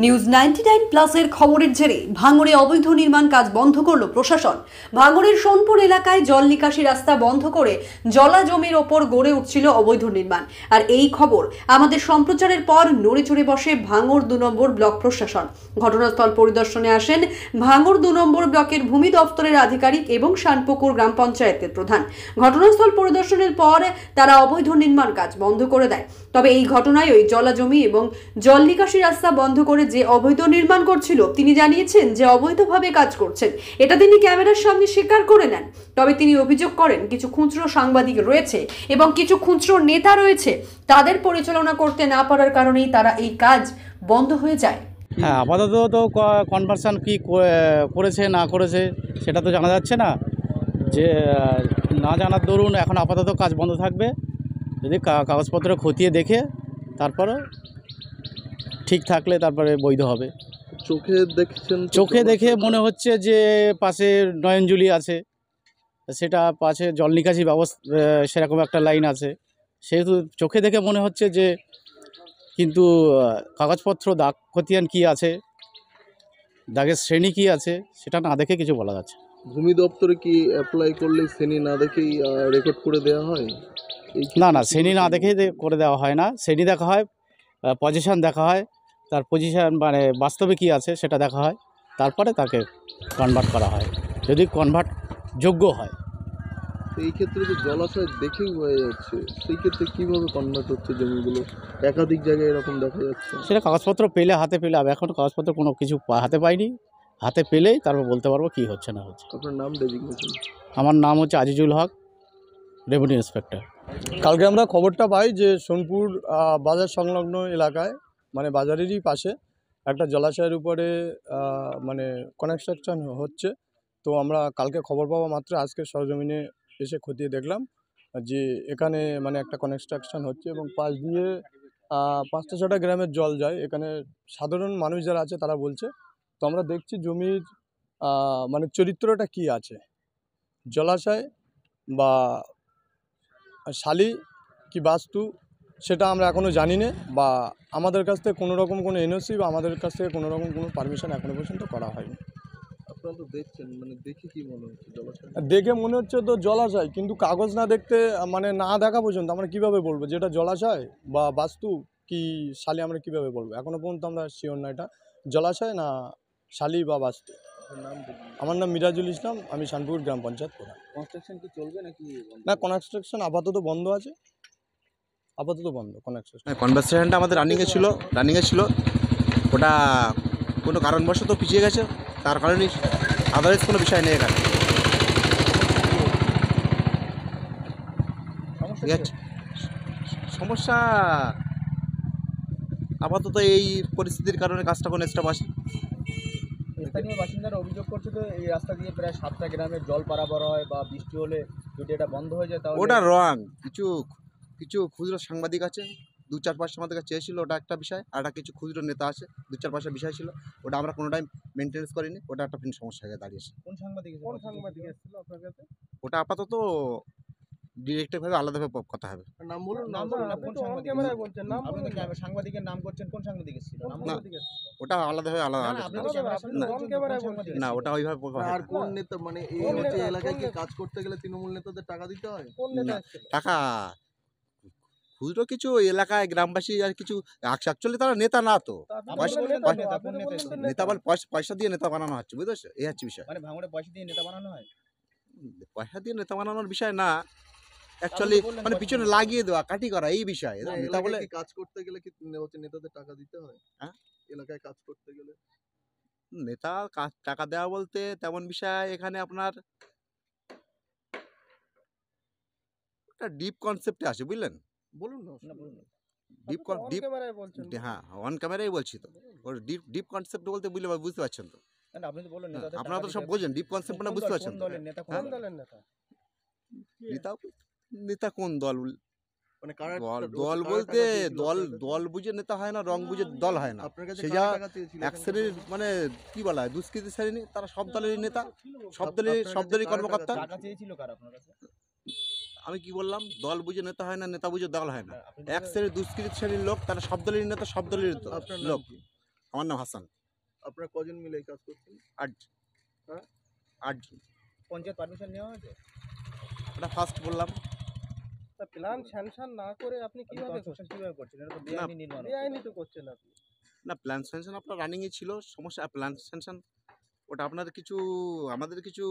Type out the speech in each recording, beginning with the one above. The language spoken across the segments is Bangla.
নিউজ 99 প্লাসের খবরের জেরে ভাঙড়ে অবৈধ নির্মাণ কাজ বন্ধ করল প্রশাসন। ভাঙড়ের সোনপুর এলাকায় জল নিকাশি রাস্তা বন্ধ করে জলা জমির ওপর গড়ে উঠছিল অবৈধ নির্মাণ। আর এই খবর আমাদের সম্প্রচারের পর নড়েচড়ে বসে ভাঙড় 2 নম্বর ব্লক প্রশাসন। ঘটনাস্থল পরিদর্শনে আসেন ভাঙড় 2 নম্বর ব্লকের ভূমি দপ্তরের আধিকারিক এবং শানপুকুর গ্রাম পঞ্চায়েতের প্রধান। ঘটনাস্থল পরিদর্শনের পর তারা অবৈধ নির্মাণ কাজ বন্ধ করে দেয়। তবে এই ঘটনায় ওই জলা জমি এবং জল নিকাশি রাস্তা বন্ধ করে যে অবৈধ নির্মাণ করছিল তিনি জানিয়েছেন যে অবৈধভাবে কাজ করছেন, এটা তিনি ক্যামেরার সামনে স্বীকার করে নেন। তবে তিনি অভিযোগ করেন কিছু খুচরো সাংবাদিক রয়েছে এবং কিছু খুচরো নেতা রয়েছে, তাদের পরিচালনা করতে না পারার কারণেই তারা এই কাজ বন্ধ হয়ে যায়। হ্যাঁ, আপাতত তো কনভার্সন কি করেছে না করেছে সেটা তো জানা যাচ্ছে না, যে না জানার দরুন এখন আপাতত কাজ বন্ধ থাকবে। যদি কাগজপত্র খতিয়ে দেখে তারপরে ঠিক থাকলে তারপরে বৈধ হবে। চোখে দেখছেন? চোখে দেখে মনে হচ্ছে যে পাশে নয়নজুলি আছে, সেটা পাশে জল নিকাশি ব্যবস্থা সেরকম একটা লাইন আছে, সেহেতু চোখে দেখে মনে হচ্ছে যে, কিন্তু কাগজপত্র দাগ খতিয়ান কী আছে, দাগের শ্রেণী কী আছে সেটা না দেখে কিছু বলা যাচ্ছে। ভূমি দপ্তরে কি অ্যাপ্লাই করলে শ্রেণী না দেখেই রেকর্ড করে দেওয়া হয়? না, শ্রেণী না দেখেই করে দেওয়া হয় না। শ্রেণী দেখা হয়, পজিশন দেখা হয়, তার পজিশন মানে বাস্তবে কী আছে সেটা দেখা হয়, তারপরে তাকে কনভার্ট করা হয় যদি কনভার্ট যোগ্য হয়। এই ক্ষেত্রে তো জলাশয় দেখেই হয়ে যাচ্ছে, সেই ক্ষেত্রে কীভাবে কনভার্ট হচ্ছে জমিগুলো? একাধিক জায়গায় এরকম দেখা যাচ্ছে। সেটা কাগজপত্র পেলে হাতে পেলে, আমি এখন কাগজপত্র কোনো কিছু হাতে পাইনি, হাতে পেলেই তারপর বলতে পারবো কী হচ্ছে না হচ্ছে। আপনার নাম ডেজিগনেশন? আমার নাম হচ্ছে আজিজুল হক, রেভিনিউ ইন্সপেক্টর। কালকে আমরা খবরটা পাই যে সোনপুর বাজার সংলগ্ন এলাকায়, মানে বাজারেরই পাশে একটা জলাশয়ের উপরে মানে কনস্ট্রাকশন হচ্ছে। তো আমরা কালকে খবর পাওয়া মাত্র আজকে সরজমিনে এসে খতিয়ে দেখলাম যে এখানে মানে একটা কনস্ট্রাকশন হচ্ছে এবং পাশ দিয়ে 5টা-6টা গ্রামের জল যায়। এখানে সাধারণ মানুষ যারা আছে তারা বলছে। তো আমরা দেখছি জমির মানে চরিত্রটা কি আছে, জলাশয় বা শালি কি বাস্তু সেটা আমরা এখনও জানি না, বা আমাদের কাছ থেকে কোনো রকম কোনো এনওসি বা আমাদের কাছ থেকে কোনো রকম কোনো পারমিশন এখনও পর্যন্ত করা হয়নি। আপনারা তো দেখছেন, মানে দেখে কি মনে হচ্ছে জলাশয়? দেখে মনে হচ্ছে তো জলাশয়, কিন্তু কাগজ না দেখতে মানে না দেখা পর্যন্ত আমরা কিভাবে বলবো যেটা জলাশয় বা বাস্তু কি শালি, আমরা কিভাবে বলবো? এখনও পর্যন্ত আমরা শিওর না এটা জলাশয় না শালি বা বাস্তু। আমার নাম মিরাজুল ইসলাম, আমি শানপুকুর গ্রাম পঞ্চায়েত প্রধান। কনস্ট্রাকশন কি চলবে নাকি? না, কনস্ট্রাকশন আপাতত বন্ধ আছে, আপাতত বন্ধ কনস্ট্রাকশন। কনভার্সেশনটা আমাদের রানিংয়ে ছিল, ওটা কোনো কারণবশত পিছিয়ে গেছে, তার কারণে আদারওয়াইজ কোনো বিষয় নেই এখানে। ঠিক আছে, সমস্যা আপাতত এই পরিস্থিতির কারণে কাজটা কোনো স্টপ আসে। স্থানীয় বাসিন্দারা অভিযোগ করছে তো এই রাস্তা দিয়ে প্রায় 7টা গ্রামের জল পারাপার হয়, বা বৃষ্টি হলে যদি এটা বন্ধ হয়ে যায় তাহলে ওটা রং কিছু খুচরো সাংবাদিক আছে, 2-4-5 আমাদের কাছে চেয়েছিল, ওটা একটা বিষয়। আর একটা কিছু খুচরো নেতা আছে, 2-4-5টা বিষয় ছিল, ওটা আমরা কোনোটাই মেনটেন্স করিনি, ওটা একটা ভিন্ন সমস্যা হয়ে দাঁড়িয়েছে। কোন সাংবাদিক এসেছিল আপনার কাছে? ওটা আপাতত ডিরেক্টভাবে আলাদাভাবে কথা হবে। নাম বলুন। নাম বলুন, কোন সাংবাদিক ক্যামেরায় বলছেন, নাম আপনি বলুন। তো সাংবাদিকের নাম করছেন, কোন সাংবাদিক এসেছিল? না, ওটা আলাদাভাবে না, আপনি তো ক্যামেরার সামনে বলছেন তো, কোন সাংবাদিক না, এসেছিল? ওটা ওইভাবে আর কোন নেতা, মানে এই হচ্ছে এলাকায় কি কাজ করতে গেলে তৃণমূল নেতাদের টাকা দিতে হয়? টাকা খুচরো কিছু এলাকায় গ্রামবাসী আর কিছু অ্যাকচুয়ালি তারা নেতা না তো, নেতা বলে পয়সা দিয়ে নেতা বানানো হচ্ছে, বুঝতে এই হচ্ছে বিষয়। মানে ভাঙড়ে পয়সা দিয়ে নেতা বানানো হয়? পয়সা দিয়ে নেতা বানানোর বিষয় না, অ্যাকচুয়ালি মানে পিছনে লাগিয়ে দেওয়া, কাটি করা, এই বিষয়। নেতা বলে কাজ করতে গেলে কি হচ্ছে নেতাদের টাকা দিতে হয়? হ্যাঁ, এলাকায় কাজ করতে গেলে নেতা টাকা দেওয়া বলতে তেমন বিষয় এখানে আপনার একটা ডিপ কনসেপ্টে আসে, বুঝলেন? বলুন না। ডিপ হ্যাঁ, অন ক্যামেরাই বলছি তো, ওর ডিপ কনসেপ্ট বলতে বুঝতে পারছেন তো? না, আপনি তো বললেন নেতাদের আপনারা তো সব বোঝেন, ডিপ কনসেপ্ট মানে বুঝতে পারছেন তো? নেতা কোন দলের নেতা? নেতা কোন দল? মানে দল বলতে দল বুঝে নেতা হয় না, রং বুঝে দল হয় না। সে যা এক শ্রেণীর মানে কি বলা হয়, দুষ্কৃতি শ্রেণী, তারা সব দলেরই নেতা, সব দলেরই কর্মকর্তা। টাকা চেয়েছিল কার আপনার কাছে? আমি কি বললাম, দল বুঝে নেতা হয় না, নেতা বুঝে দল হয় না। এক শ্রেণীর দুষ্কৃতি শ্রেণীর লোক, তারা সব দলেরই নেতা, সব দলেরই লোক। আমার নাম হাসান। আপনারা কজন মিলে এই কাজ করছেন? 8 হ্যাঁ? 8 জন। পঞ্চায়েত পারমিশন নেওয়া হয়েছে? এটা ফার্স্ট বললাম। তা প্ল্যান স্যাংশন না করে আপনি আপনি কিভাবে কনস্ট্রাকশন কিভাবে করছেন? এটা তো না, বেআইনি নির্মাণ হচ্ছে। বেআইনি তো করছেন আপনি? না, প্ল্যান স্যাংশন আপনার রানিংয়ে ছিল। সমস্যা প্ল্যান স্যাংশন ওটা আপনাদের কিছু আমাদের কিছু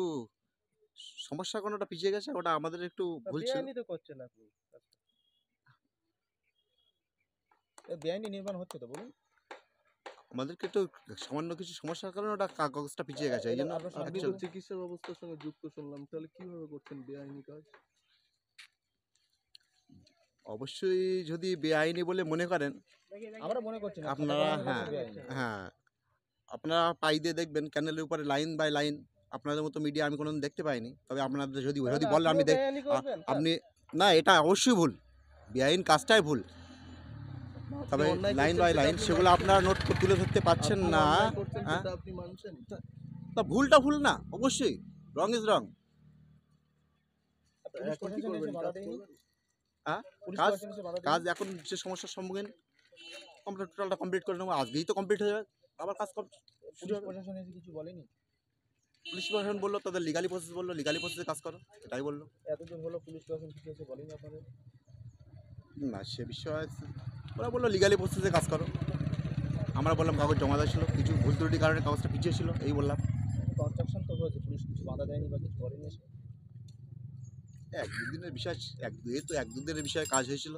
সমস্যার কারণে ওটা পিছিয়ে গেছে। ওটা আমাদের একটু তা ভুল ছিল। বেআইনি তো করছেন আপনি। এ বেআইনি নির্মাণ হচ্ছে তো বলুন। আমাদেরকে একটু সামান্য কিছু সমস্যার কারণে ওটা কাগজটা পিছিয়ে গেছে। এই জন্য আপনার আপনি তো actually চিকিৎসা ব্যবস্থার সঙ্গে যুক্ত শুনলাম, তাহলে কিভাবে করছেন বেআইনি কাজ? অবশ্যই যদি বেআইনি বলে মনে করেন, আমরা মনে করছি না। আপনারা সাধারণ মানুষ হ্যাঁ বেআইনি। হ্যাঁ আপনারা পাই দিয়ে দেখবেন ক্যানেলের উপরে লাইন বাই লাইন। আপনাদের মতো মিডিয়া আমি কোনোদিন দেখতে পাইনি। তবে আপনাদের যদি তাহলে বলেন আমি আপনিও বেআইনি করবেন? আপনি না, এটা অবশ্যই ভুল। বেআইন কাজটাই ভুল। তবে আপনি অন্যায় লাইন করছেন বাই সেটা লাইন আপনি সেগুলো মানছেন? আপনারা নোট তুলে ধরতে পারছেন আপনি না। অন্যায় করছেন হ্যাঁ? সেটা আপনি মানছেন? তা ভুলটা ভুল না, অবশ্যই রং ইজ রং। পুলিশ এখন কি প্রশাসন করবেন? এসে বাধা কাজ দেয়নি? করবেন? হ্যাঁ? পুলিশ কাজ প্রশাসন এসে বাধা কাজ দেয়নি? এখন যে সমস্যার সম্মুখীন আমরা টোটালটা কমপ্লিট করে নেবো। আজকেই তো কমপ্লিট হয়ে যাবে, আবার কাজ শুরু পুলিশ হবে। প্রশাসন এসে কিছু বলেনি? পুলিশ প্রশাসন বললো তাদের লিগালি প্রসেস, বললো লিগালি প্রসেসে কাজ করো, এটাই বললো। এতদিন হলো পুলিশ প্রশাসন কিছু এসে বলেনি আপনাদের? না, সে বিষয়ে ওরা বললো লিগালি প্রসেসে কাজ করো। আমরা বললাম কাগজ জমা দেওয়া ছিল, কিছু ভুল ত্রুটির কারণে কাগজটা পিছিয়ে ছিল, এই বললাম। কনস্ট্রাকশন তো হয়েছে, পুলিশ কিছু বাধা দেয়নি বা কিছু বলেনি এসে? এক দুদিনের বিষয়, এক দু দিনের বিষয়ে কাজ হয়েছিল।